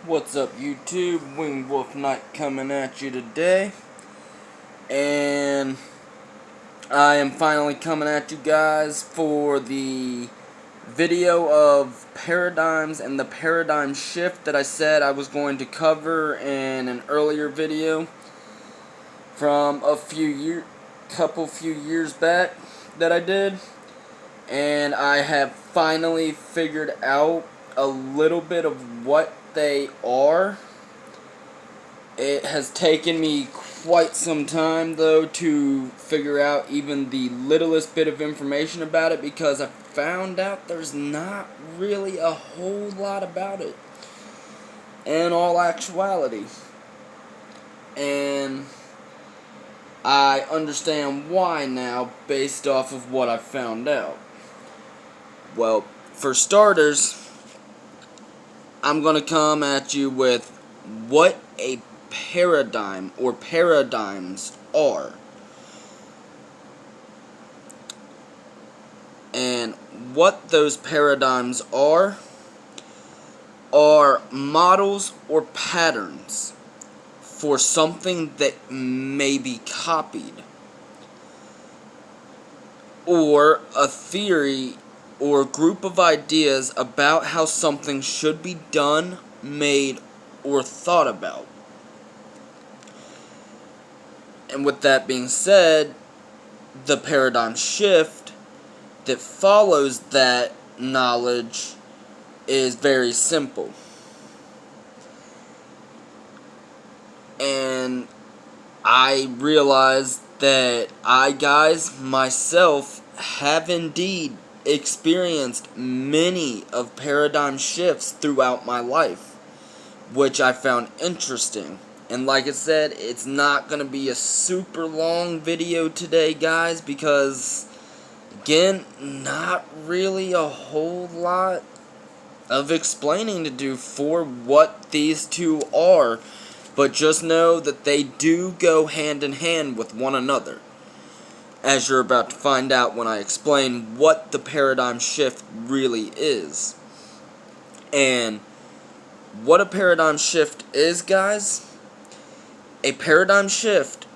What's up, YouTube? Winged Wolf Knight coming at you today, and I am finally coming at you guys for the video of paradigms and the paradigm shift that I said I was going to cover in an earlier video from a few years back that I did, and I have finally figured out a little bit of what they are. It has taken me quite some time, though, to figure out even the littlest bit of information about it, because I found out there's not really a whole lot about it in all actuality. And I understand why now, based off of what I found out. Well, for starters, I'm going to come at you with what a paradigm or paradigms are. And what those paradigms are models or patterns for something that may be copied, or a theory or group of ideas about how something should be done, made, or thought about. And with that being said, the paradigm shift that follows that knowledge is very simple. And I realized that myself, have indeed experienced many of paradigm shifts throughout my life, which I found interesting. And like I said, it's not going to be a super long video today, guys, because, again, not really a whole lot of explaining to do for what these two are, but just know that they do go hand in hand with one another, as you're about to find out when I explain what the paradigm shift really is. And what a paradigm shift is, guys, a paradigm shift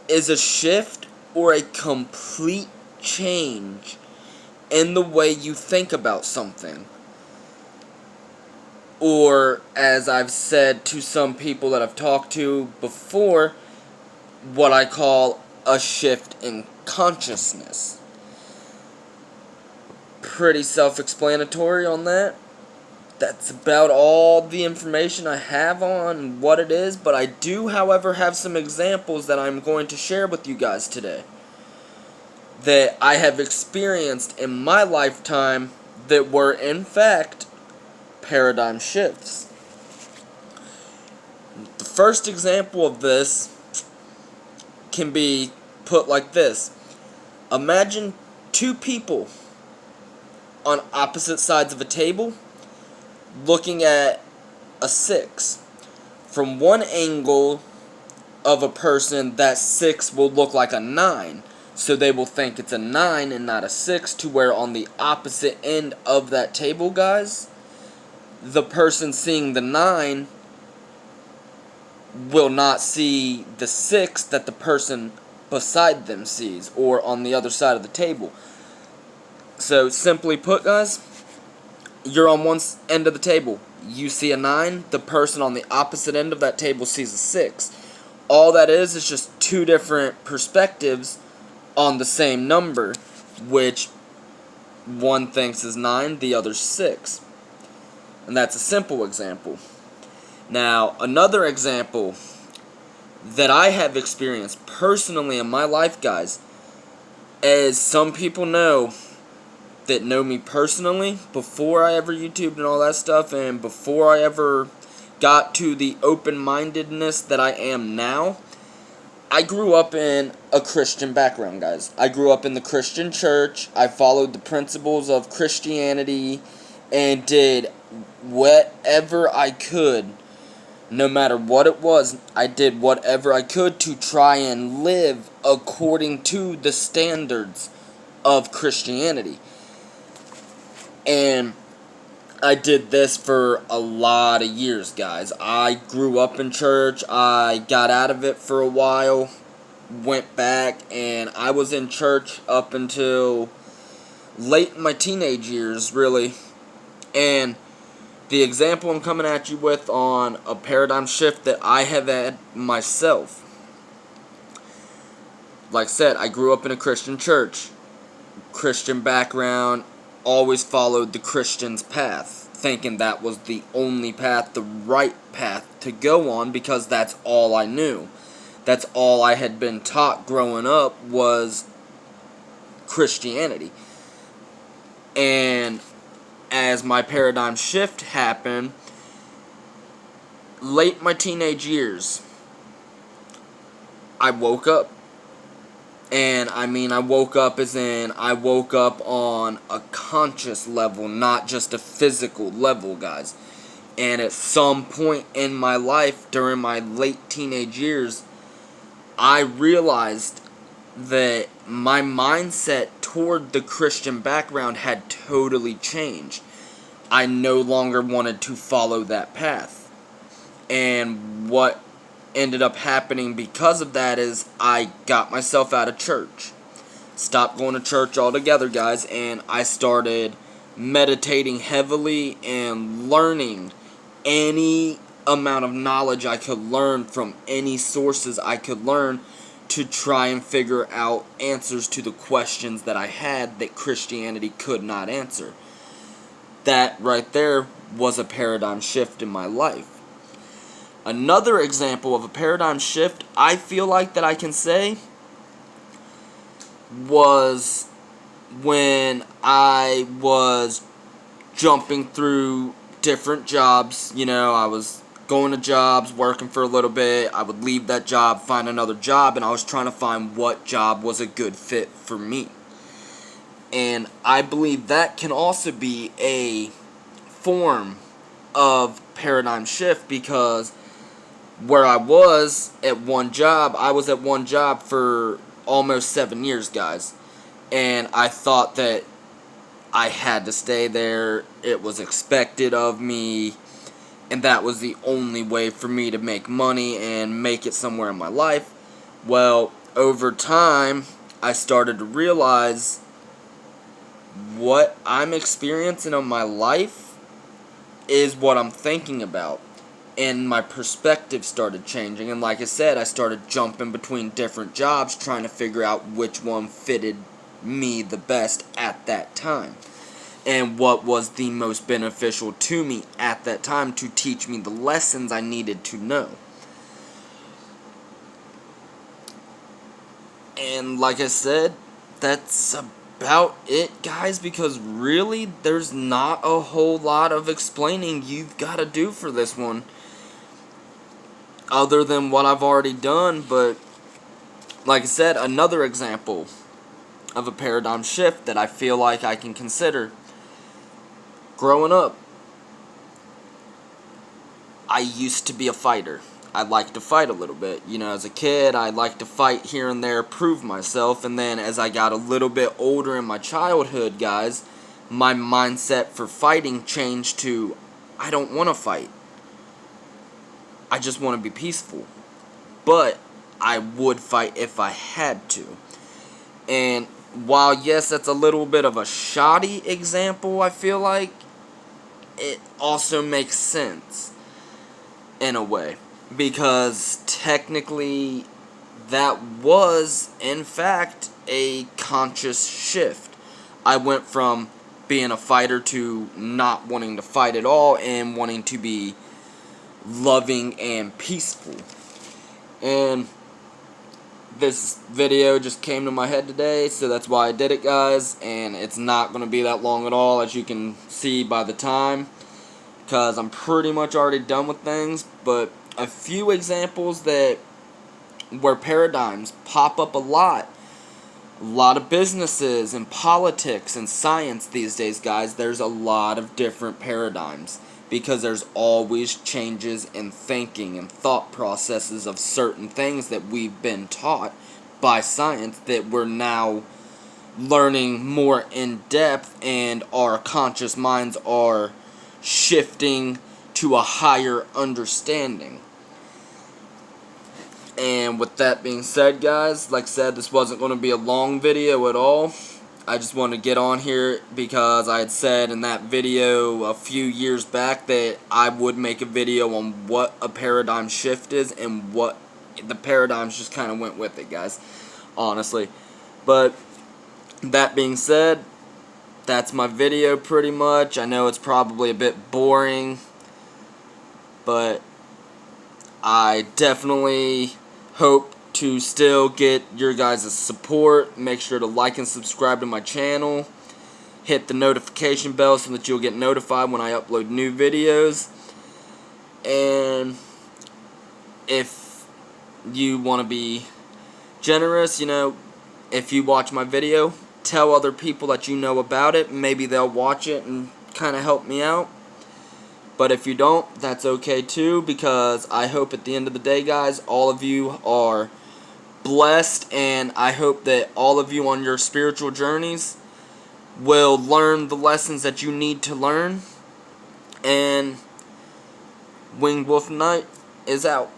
is a shift or a complete change in the way you think about something. Or, as I've said to some people that I've talked to before, what I call a shift in consciousness. Pretty self-explanatory on that. That's about all the information I have on what it is, but I do, however, have some examples that I'm going to share with you guys today that I have experienced in my lifetime that were, in fact, paradigm shifts. The first example of this can be put like this. Imagine two people on opposite sides of a table looking at a 6. From one angle of a person, that 6 will look like a 9. So they will think it's a 9 and not a 6, to where on the opposite end of that table, guys, the person seeing the 9 will not see the 6 that the person beside them sees, or on the other side of the table. So, simply put, guys, you're on one end of the table. You see a 9, the person on the opposite end of that table sees a 6. All that is just two different perspectives on the same number, which one thinks is 9, the other's 6. And that's a simple example. Now, another example that I have experienced personally in my life, guys, as some people know that know me personally, before I ever YouTubed and all that stuff, and before I ever got to the open-mindedness that I am now, I grew up in a Christian background, guys. I grew up in the Christian church. I followed the principles of Christianity and did whatever I could. No matter what it was, I did whatever I could to try and live according to the standards of Christianity. And I did this for a lot of years, guys. I grew up in church. I got out of it for a while, went back, and I was in church up until late in my teenage years, really. And the example I'm coming at you with on a paradigm shift that I have had myself. Like I said, I grew up in a Christian church. Christian background, always followed the Christian's path, thinking that was the only path, the right path to go on, because that's all I knew. That's all I had been taught growing up was Christianity. And as my paradigm shift happened, late in my teenage years, I woke up. And I mean, I woke up as in, I woke up on a conscious level, not just a physical level, guys. And at some point in my life, during my late teenage years, I realized that my mindset toward the Christian background had totally changed. I no longer wanted to follow that path. And what ended up happening because of that is I got myself out of church. Stopped going to church altogether, guys, and I started meditating heavily and learning any amount of knowledge I could learn from any sources I could learn to try and figure out answers to the questions that I had that Christianity could not answer. That right there was a paradigm shift in my life. Another example of a paradigm shift I feel like that I can say was when I was jumping through different jobs. You know, I was going to jobs, working for a little bit. I would leave that job, find another job, and I was trying to find what job was a good fit for me. And I believe that can also be a form of paradigm shift, because where I was at one job, I was at one job for almost 7 years, guys. And I thought that I had to stay there. It was expected of me. And that was the only way for me to make money and make it somewhere in my life. Well, over time, I started to realize what I'm experiencing in my life is what I'm thinking about. And my perspective started changing. And like I said, I started jumping between different jobs, trying to figure out which one fitted me the best at that time. And what was the most beneficial to me at that time to teach me the lessons I needed to know. And like I said, that's about it, guys, because really, there's not a whole lot of explaining you've got to do for this one, other than what I've already done. But like I said, another example of a paradigm shift that I feel like I can consider. Growing up, I used to be a fighter. I liked to fight a little bit. You know, as a kid, I liked to fight here and there, prove myself. And then as I got a little bit older in my childhood, guys, my mindset for fighting changed to, I don't want to fight. I just want to be peaceful. But I would fight if I had to. And while, yes, that's a little bit of a shoddy example, I feel like, it also makes sense in a way. Because technically, that was, in fact, a conscious shift. I went from being a fighter to not wanting to fight at all and wanting to be loving and peaceful. And this video just came to my head today, so that's why I did it, guys. And it's not going to be that long at all, as you can see by the time, because I'm pretty much already done with things. But a few examples that where paradigms pop up a lot. A lot of businesses and politics and science these days, guys, there's a lot of different paradigms, because there's always changes in thinking and thought processes of certain things that we've been taught by science that we're now learning more in depth, and our conscious minds are shifting to a higher understanding. And with that being said, guys, like I said, this wasn't going to be a long video at all. I just wanted to get on here because I had said in that video a few years back that I would make a video on what a paradigm shift is, and what the paradigms just kind of went with it, guys, honestly. But that being said, that's my video pretty much. I know it's probably a bit boring, but I definitely hope to still get your guys' support. Make sure to like and subscribe to my channel. Hit the notification bell so that you'll get notified when I upload new videos. And if you want to be generous, if you watch my video, tell other people that you know about it. Maybe they'll watch it and kind of help me out. But if you don't, that's okay too, because I hope at the end of the day, guys, all of you are blessed, and I hope that all of you on your spiritual journeys will learn the lessons that you need to learn. And Winged Wolf Knight is out.